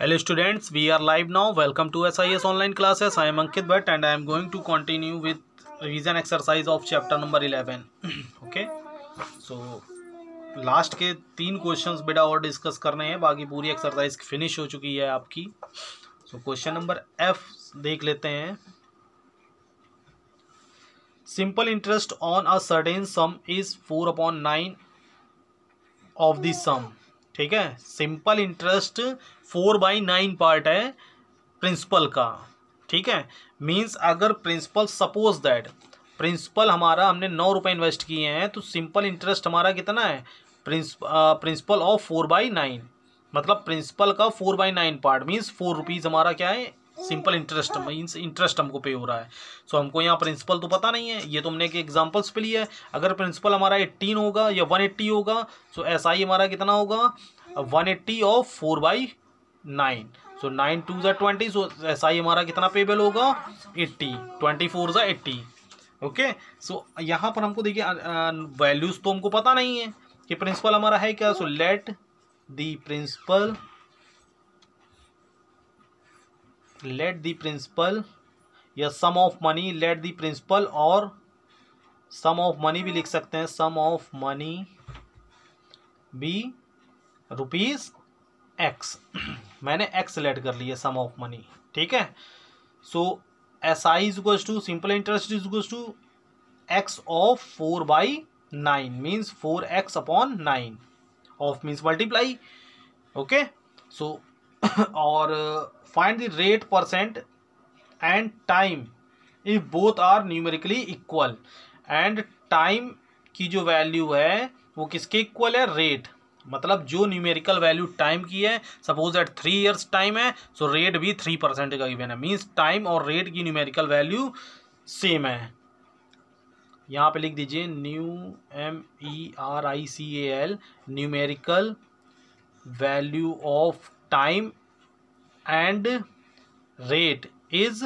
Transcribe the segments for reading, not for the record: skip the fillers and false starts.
Hello students, we are live now. Welcome to SIS online classes. I am Ankit Bhatt and I am going to continue with revision exercise of chapter number 11. Okay, so last के 3 questions बेटा और discuss करने हैं, बाकी पूरी exercise finish हो चुकी है आपकी. सो क्वेश्चन नंबर F देख लेते हैं. Simple interest on a certain sum is 4/9 of the sum. ठीक है, सिंपल इंटरेस्ट 4/9 पार्ट है प्रिंसिपल का. ठीक है, मींस अगर प्रिंसिपल सपोज दैट प्रिंसिपल हमारा हमने 9 रुपये इन्वेस्ट किए हैं तो सिंपल इंटरेस्ट हमारा कितना है, प्रिंसिपल ऑफ 4/9, मतलब प्रिंसिपल का 4/9 पार्ट मींस 4 रुपीज़ हमारा क्या है, सिंपल इंटरेस्ट मींस इंटरेस्ट हमको पे हो रहा है. सो हमको यहाँ प्रिंसिपल तो पता नहीं है, ये तो हमने एक एग्जांपल्स पे लिया है. अगर प्रिंसिपल हमारा 18 होगा या 180 होगा सो SI हमारा कितना होगा, 180 ऑफ 4/9. सो 9 2 ज़ा 20. सो SI हमारा कितना पेबल होगा, 80. 24 ज़ा 80. ओके, सो यहाँ पर हमको देखिए वैल्यूज़ तो हमको पता नहीं है कि प्रिंसिपल हमारा है क्या. सो लेट द प्रिंसिपल या sum of money, let the principal और सम ऑफ मनी भी लिख सकते हैं, sum of money be rupees X. मैंने एक्स लेट कर लिया सम ऑफ मनी. ठीक है, so SI is equals to simple interest is equals to X of 4/9 means 4x upon 9 of means multiply. Okay, so और find the rate percent and time if both are numerically equal. And time की जो value है वो किसके equal है, rate, मतलब जो numerical value time की है, सपोज दैट 3 इयर्स टाइम है सो रेट भी 3% का गिवन है, मीन्स टाइम और रेट की न्यूमेरिकल वैल्यू सेम है. यहाँ पे लिख दीजिए NUMERICAL numerical value of time and rate is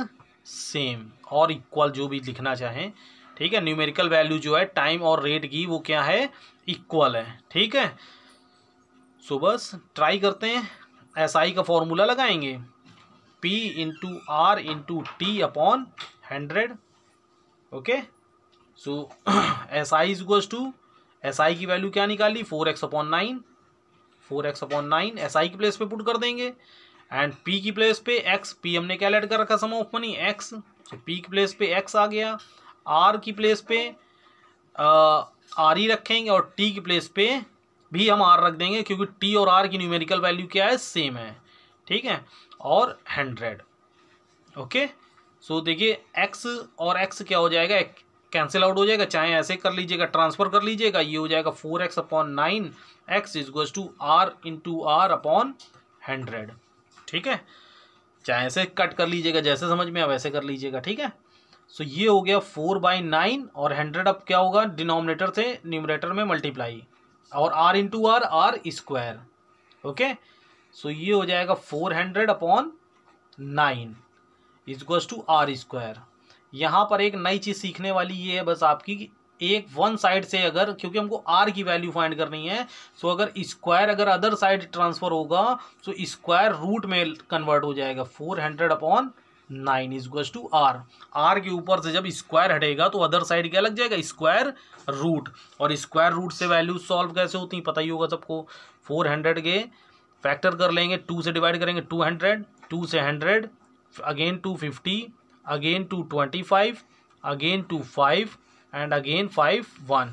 same और इक्वल, जो भी लिखना चाहें. ठीक है, न्यूमेरिकल वैल्यू जो है टाइम और रेट की वो क्या है, इक्वल है. ठीक है, सो बस ट्राई करते हैं. SI का फॉर्मूला लगाएंगे, P into R into T upon 100. Okay, so SI is equals to, SI की वैल्यू क्या निकाली, 4x upon 9. 4x upon 9 SI की प्लेस पे पुट कर देंगे एंड P की प्लेस पे x, P हमने क्या लेट कर रखा, sum of money x. So P की प्लेस पे x आ गया, R की प्लेस पे R ही रखेंगे और T की प्लेस पे भी हम R रख देंगे क्योंकि T और R की न्यूमेरिकल वैल्यू क्या है, सेम है. ठीक है, और 100. ओके, सो देखिए x और x क्या हो जाएगा, कैंसिल आउट हो जाएगा, चाहे ऐसे कर लीजिएगा, ट्रांसफर कर लीजिएगा, ये हो जाएगा 4x upon 9 x is equals to R into R upon 100. ठीक है, चाहे ऐसे कट कर लीजिएगा, जैसे समझ में आ वैसे कर लीजिएगा. ठीक है, सो ये हो गया 4/9 और 100 अब क्या होगा, डिनोमिनेटर से न्यूमरेटर में मल्टीप्लाई और R into R, R square. Okay, so ये हो जाएगा 400 upon 9 is equals to R square. यहाँ पर एक नई चीज़ सीखने वाली ये है बस आपकी कि एक वन साइड से अगर, क्योंकि हमको R की वैल्यू फाइंड करनी है, सो अगर स्क्वायर अगर अदर साइड ट्रांसफर होगा सो स्क्वायर रूट में कन्वर्ट हो जाएगा. 400 upon 9 is equals to R. R के ऊपर से जब स्क्वायर हटेगा तो अदर साइड क्या लग जाएगा, स्क्वायर रूट. और स्क्वायर रूट से वैल्यू सॉल्व कैसे होती हैं पता ही होगा सबको. 400 के फैक्टर कर लेंगे, 2 से डिवाइड करेंगे 200, 2 से 100, again 250, again 225, again 25 and again 5 1.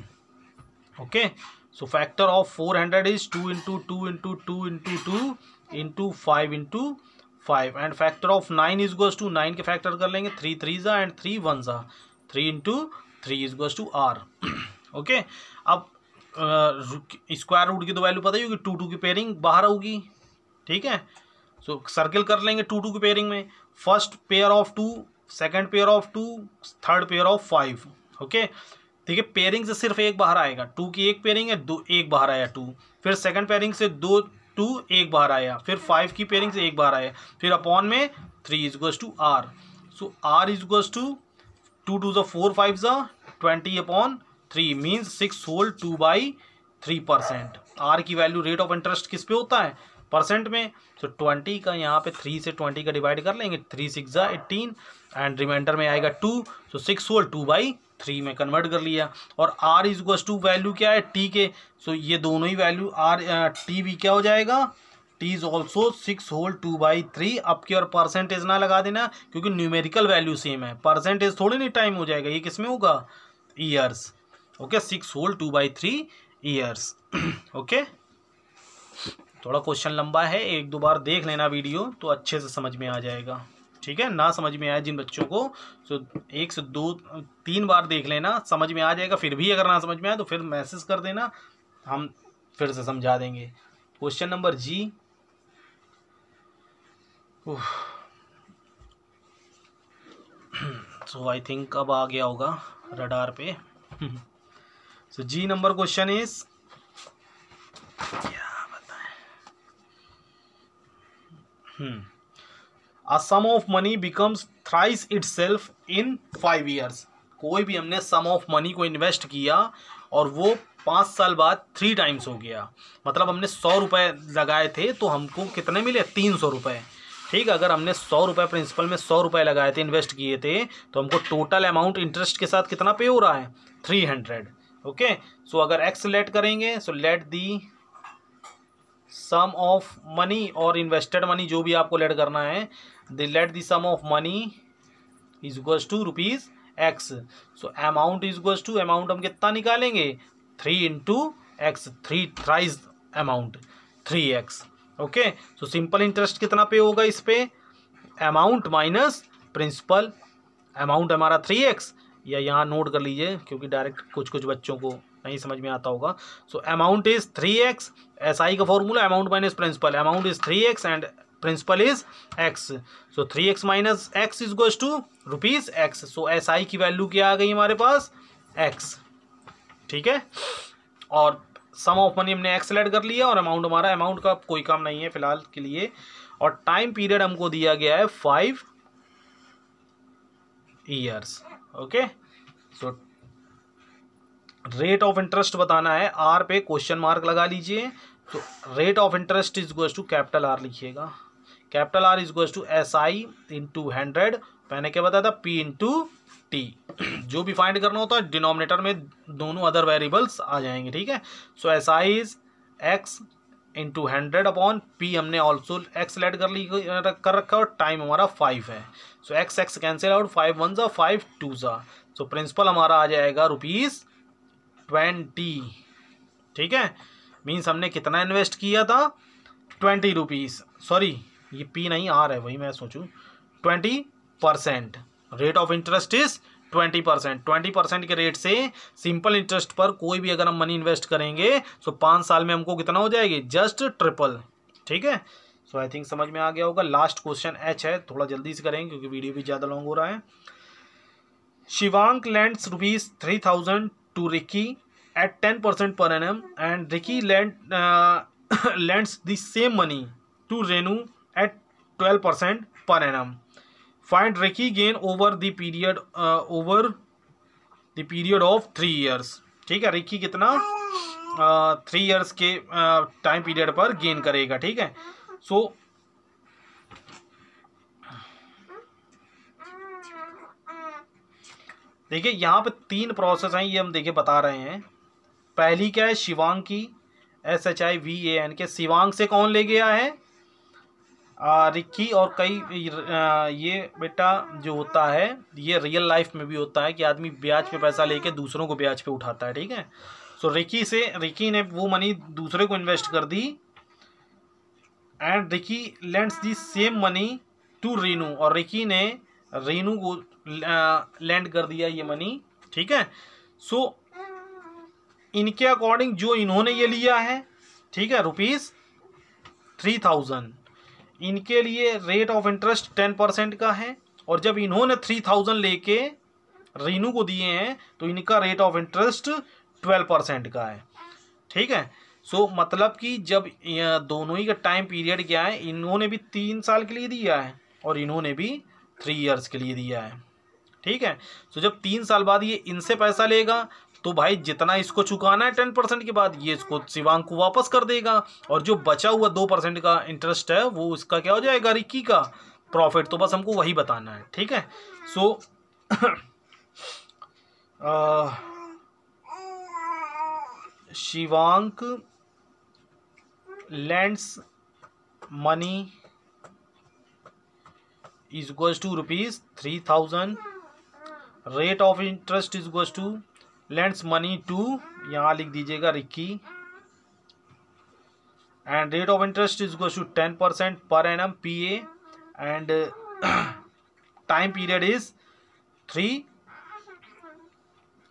okay, so factor of 400 is 2 into 2 into 2 into 2 into 5 into 5 and factor of 9 is equals to 9 के फैक्टर कर लेंगे, 3 3 जा एंड 3 1 जा, 3 into 3 is equals to R. Okay, अब स्क्वायर रूट की तो value पता ही होगी, 2 2 की पेयरिंग बाहर होगी. ठीक है, सो सर्किल कर लेंगे 2 2 की पेयरिंग में, first pair of 2, second pair of 2, third pair of 5. Okay, ठीक है, पेयरिंग से सिर्फ एक बाहर आएगा, 2 की एक पेयरिंग है, 2 एक बाहर आया 2, फिर सेकंड पेयरिंग से 2 एक बाहर आया, फिर 5 की पेयरिंग से एक बाहर आया, फिर अपॉन में 3 is equals to R. So R is equals to 2 2 ज़ा 4 5 ज़ा 20 अपॉन 3 मीन्स 6 होल 2/3%. R की वैल्यू रेट ऑफ इंटरेस्ट किस पे होता है, परसेंट में। तो 20 का यहाँ पे 3 से 20 का डिवाइड कर लेंगे, 3 6 जा 18 एंड रिमाइंडर में आएगा 2, तो 6 होल 2/3 में कन्वर्ट कर लिया। और r is equal to value क्या है t के, सो ये दोनों ही वैल्यू t भी क्या हो जाएगा, t इज ऑल्सो 6 होल 2/3। अब की और परसेंटेज ना लगा देना क्योंकि न्यूमेरिकल वैल्यू सेम है, परसेंटेज थोड़ी नहीं टाइम हो जाएगा, ये किसमें होगा, years. Okay 6 whole 2/3 years. Okay थोड़ा क्वेश्चन लंबा है, 1-2 बार देख लेना वीडियो तो अच्छे से समझ में आ जाएगा, ठीक है। ना समझ में आए जिन बच्चों को, तो 1 से 2-3 बार देख लेना, समझ में आ जाएगा। फिर भी अगर ना समझ में आए तो फिर मैसेज कर देना, हम फिर से समझा देंगे। क्वेश्चन नंबर जी, सो आई थिंक अब आ गया होगा रडार पे। सो जी नंबर क्वेश्चन इज, क्या बताएं, A sum of money becomes thrice itself in 5 years। कोई भी हमने सम ऑफ मनी को इन्वेस्ट किया और वो 5 साल बाद 3 टाइम्स हो गया, मतलब हमने 100 रुपये लगाए थे तो हमको कितने मिले, 300 रुपये। ठीक, अगर हमने 100 रुपये प्रिंसिपल में 100 रुपये लगाए थे, इन्वेस्ट किए थे, तो हमको टोटल अमाउंट इंटरेस्ट के साथ कितना पे हो रहा है, 300। ओके सो अगर एक्स लेट करेंगे, so let the sum of money और इन्वेस्टेड मनी, जो भी आपको लेट करना है, दे let the sum of money is equals to rupees x. So amount is equals to, amount हम कितना निकालेंगे, 3 into x, 3 thrice amount 3x। Okay so simple interest कितना पे होगा इस पे, अमाउंट माइनस प्रिंसिपल, अमाउंट हमारा 3x, या यहाँ नोट कर लीजिए क्योंकि डायरेक्ट कुछ बच्चों को नहीं समझ में आता होगा। So amount is 3x, SI का formula amount minus principal, amount is 3x and principal is x। So 3x minus x is equals to rupees x। So SI की वैल्यू क्या आ गई हमारे पास, x। ठीक है, और सम ऑफ मनी हमने x लेट कर लिया और अमाउंट हमारा, अमाउंट का कोई काम नहीं है फिलहाल के लिए, और टाइम पीरियड हमको दिया गया है 5 years. Okay so rate of interest बताना है, आर पे क्वेश्चन मार्क लगा लीजिए। तो rate of interest is equals to capital R लिखिएगा, capital R is equals to SI into 100, मैंने क्या बताया था, P इंटू टी। जो भी फाइंड करना होता है डिनोमिनेटर में दोनों अदर वेरिएबल्स आ जाएंगे। ठीक है, so SI is x into 100 upon P, हमने ऑल्सो x लेट कर रखा और टाइम हमारा 5 है। सो x कैंसिल आउट, 5 1 जा 5 2 जा। सो प्रिंसिपल हमारा आ जाएगा रुपीज 20। ठीक है, मीन्स हमने कितना इन्वेस्ट किया था, 20 रुपीज़, सॉरी ये P नहीं R है, वही मैं सोचूं, 20%। Rate of interest is 20%। 20% के रेट से सिंपल इंटरेस्ट पर कोई भी अगर हम मनी इन्वेस्ट करेंगे तो 5 साल में हमको कितना हो जाएगी, जस्ट ट्रिपल। ठीक है, सो आई थिंक समझ में आ गया होगा। लास्ट क्वेश्चन H है, थोड़ा जल्दी से करेंगे क्योंकि वीडियो भी ज़्यादा लॉन्ग हो रहा है। Shivank lends rupees 3000 to Ricky at 10% per annum and Ricky lends the same money to Renu at 12% per annum. Find Ricky gain over the period of 3 years। ठीक है, रिकी कितना 3 years के टाइम पीरियड पर gain करेगा। ठीक है, सो देखिए यहाँ पे 3 प्रोसेस हैं, ये हम देखिए बता रहे हैं। पहली क्या है, शिवांग की, SHIVAN के, शिवांग से कौन ले गया है, रिक्की। और कई ये बेटा जो होता है ये रियल लाइफ में भी होता है कि आदमी ब्याज पे पैसा लेके दूसरों को ब्याज पे उठाता है। ठीक है, सो रिक्की ने वो मनी दूसरे को इन्वेस्ट कर दी and Rikki lends the same money to Reenu, और रिक्की ने रीनू को लैंड कर दिया ये मनी। ठीक है, सो इनके अकॉर्डिंग जो इन्होंने ये लिया है, ठीक है, रुपीज 3000, इनके लिए रेट ऑफ इंटरेस्ट 10% का है, और जब इन्होंने 3000 लेके रीनू को दिए हैं तो इनका रेट ऑफ इंटरेस्ट 12% का है। ठीक है, सो मतलब कि जब दोनों ही का टाइम पीरियड क्या है, इन्होंने भी 3 साल के लिए दिया है और इन्होंने भी 3 years के लिए दिया है। ठीक है, सो जब 3 साल बाद ये इनसे पैसा लेगा तो भाई जितना इसको चुकाना है 10% के बाद ये इसको शिवांग को वापस कर देगा, और जो बचा हुआ 2% का इंटरेस्ट है वो इसका क्या हो जाएगा, रिकी का प्रॉफिट। तो बस हमको वही बताना है, ठीक है। सो Shivank lends money is equals to ₹3,000, rate of interest is equals to lends money to, यहाँ लिख दीजिएगा Ricky, and rate of interest is equals to 10% per annum PA, and time period is 3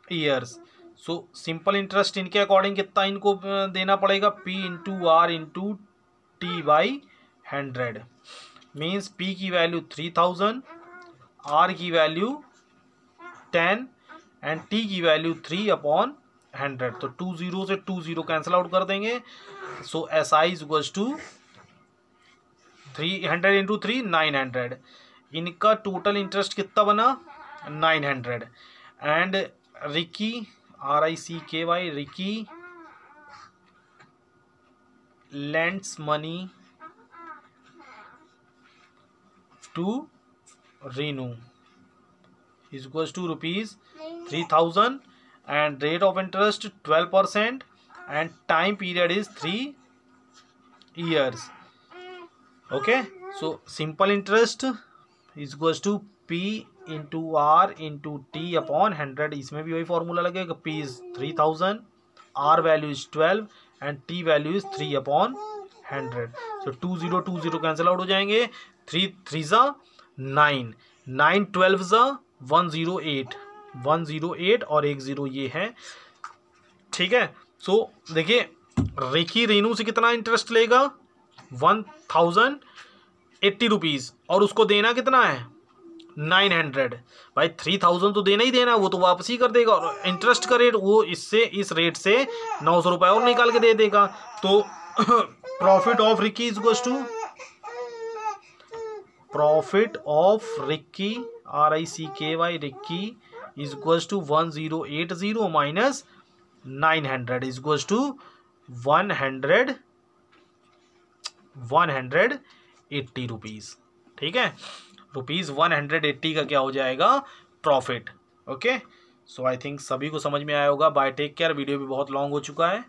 years। So simple interest इनके according कितना इनको देना पड़ेगा, P into R into T by 100, means P की value 3000, R की वैल्यू 10 एंड T की value 3/100। तो 20 से 20 कैंसिल आउट कर देंगे। So SI is equals to 300 into 3 900। इनका टोटल इंटरेस्ट कितना बना 900। And Ricky RICKY Ricky lends money to Renu is equals to ₹3,000 and rate of interest 12% and time period is 3 years। Okay, so simple interest is equals to P into R into T upon 100। इसमें भी वही formula लगेगा, P is 3000, R value is 12 and T value is 3/100। So 20 cancel out हो जाएंगे, 3 3 9 9 12 108 108 और 10 ये है, ठीक है। सो देखिए रिकी रेनू से कितना इंटरेस्ट लेगा 1080 रुपीज़, और उसको देना कितना है 900। भाई 3000 तो देना ही देना, वो तो वापस ही कर देगा, और इंटरेस्ट का रेट वो इससे इस रेट से 900 रुपये और निकाल के दे देगा। तो profit of Ricky is equals to profit of Ricky RICKY Ricky is equals to 1080 minus 900 is equals to 180 rupees, ठीक है। ₹180 का क्या हो जाएगा profit. Okay, so I think सभी को समझ में आया होगा। Bye, take care. वीडियो भी बहुत लॉन्ग हो चुका है।